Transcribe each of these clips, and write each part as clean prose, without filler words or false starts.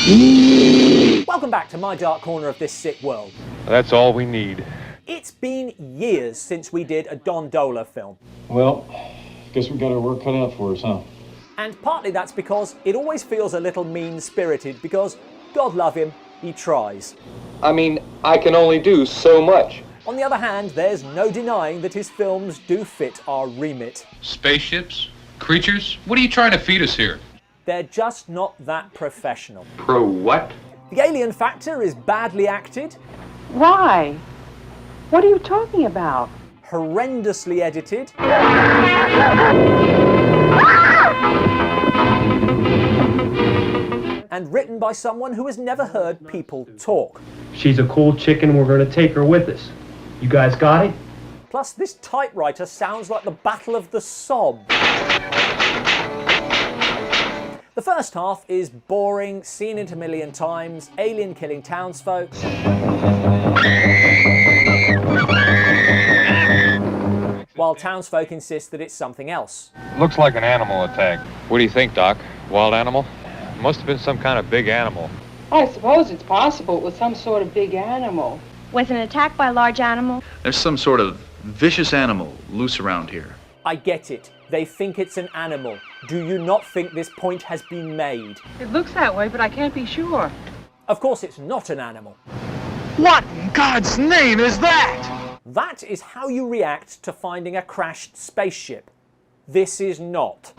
Welcome back to my dark corner of this sick world. That's all we need. It's been years since we did a Don Dohler film. Well, guess we got our work cut out for us, huh? And partly that's because it always feels a little mean-spirited because, God love him, he tries. I mean, I can only do so much. On the other hand, there's no denying that his films do fit our remit. Spaceships? Creatures? What are you trying to feed us here? They're just not that professional. Pro what? The alien factor is badly acted, Why? What are you talking about? horrendously edited, and written by someone who has never heard people talk. She's a cool chicken, we're gonna take her with us. You guys got it? Plus, this typewriter sounds like the Battle of the Somme. The first half is boring, seen it a million times, alien killing townsfolk, while townsfolk insist that it's something else. Looks like an animal attack. What do you think, Doc? Wild animal? Must have been some kind of big animal. I suppose it's possible it was some sort of big animal. Was an attack by a large animal? There's some sort of vicious animal loose around here. I get it. They think it's an animal. Do you not think this point has been made? It looks that way, but I can't be sure. Of course it's not an animal. What in God's name is that? That is how you react to finding a crashed spaceship. This is not.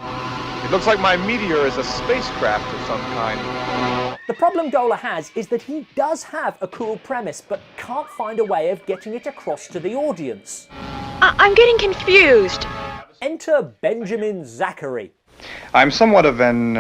It looks like my meteor is a spacecraft of some kind. The problem Dohler has is that he does have a cool premise, but can't find a way of getting it across to the audience. I'm getting confused. Enter Benjamin Zachary, I'm somewhat of an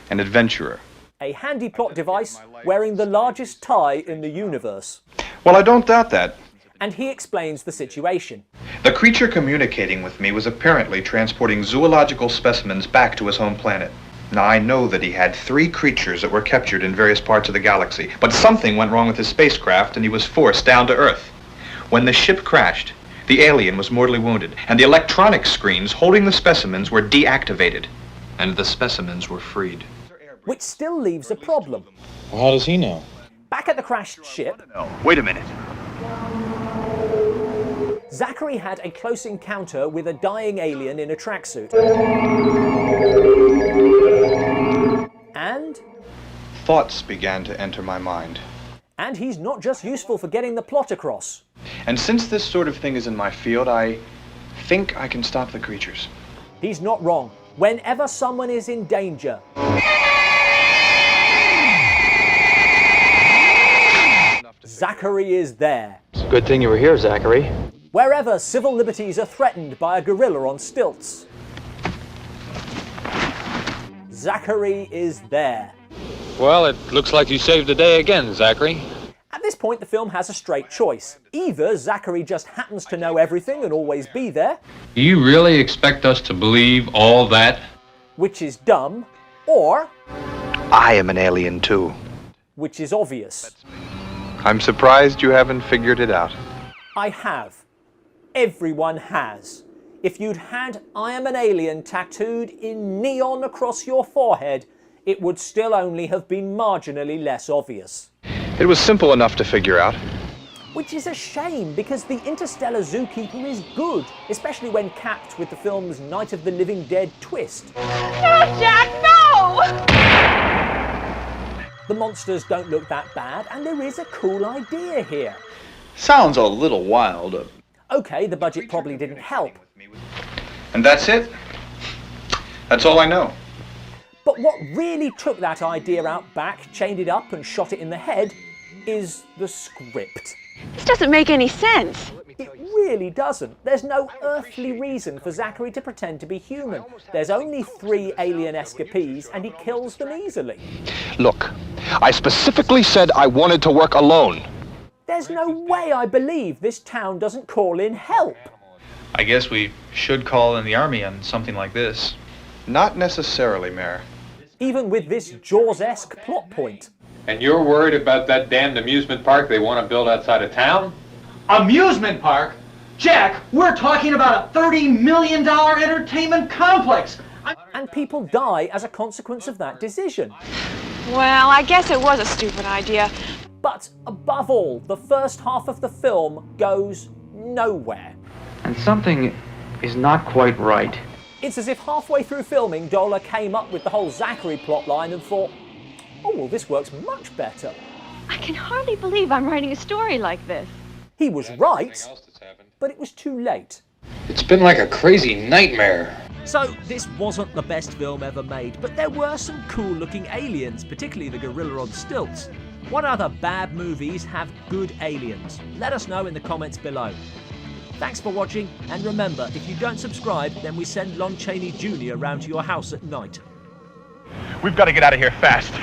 adventurer. a handy plot device wearing the largest tie in the universe. Well, I don't doubt that. And he explains the situation. The creature communicating with me was apparently transporting zoological specimens back to his home planet. Now, I know that he had 3 creatures that were captured in various parts of the galaxy, but something went wrong with his spacecraft and he was forced down to Earth. When the ship crashed, the alien was mortally wounded, and the electronic screens holding the specimens were deactivated, and the specimens were freed. Which still leaves a problem. Well, how does he know? Back at the crashed ship, No, wait a minute. Zachary had a close encounter with a dying alien in a tracksuit. And Thoughts began to enter my mind. he's not just useful for getting the plot across. And since this sort of thing is in my field, I think I can stop the creatures. He's not wrong. Whenever someone is in danger, Zachary is there. Good thing you were here, Zachary. Wherever civil liberties are threatened by a gorilla on stilts, Zachary is there. Well, it looks like you saved the day again, Zachary. At this point, the film has a straight choice. Either Zachary just happens to know everything and always be there, Do you really expect us to believe all that? which is dumb, or, I am an alien too. which is obvious. I'm surprised you haven't figured it out. I have. Everyone has. If you'd had "I am an alien" tattooed in neon across your forehead, it would still only have been marginally less obvious. It was simple enough to figure out. Which is a shame, because the Interstellar Zookeeper is good, especially when capped with the film's Night of the Living Dead twist. No, Jack, no! The monsters don't look that bad, and there is a cool idea here. Sounds a little wild. Okay, the budget probably didn't help, And that's it? That's all I know. but what really took that idea out back, chained it up and shot it in the head, is the script. This doesn't make any sense. It really doesn't. There's no earthly reason for Zachary to pretend to be human. There's only 3 alien escapees, and he kills them easily. Look, I specifically said I wanted to work alone. There's no way I believe this town doesn't call in help. I guess we should call in the army on something like this. Not necessarily, Mayor. Even with this Jaws-esque plot point. And you're worried about that damned amusement park they want to build outside of town? Amusement park? Jack, we're talking about a $30 million entertainment complex. And people die as a consequence of that decision. Well, I guess it was a stupid idea. But above all, the first half of the film goes nowhere. And something is not quite right. It's as if halfway through filming, Dohler came up with the whole Zachary plotline and thought, oh, well, this works much better. I can hardly believe I'm writing a story like this. He was right, but it was too late. It's been like a crazy nightmare. So, this wasn't the best film ever made, but there were some cool-looking aliens, particularly the gorilla on stilts. What other bad movies have good aliens? Let us know in the comments below. Thanks for watching, and remember, if you don't subscribe, then we send Lon Chaney Jr. round to your house at night. We've got to get out of here fast.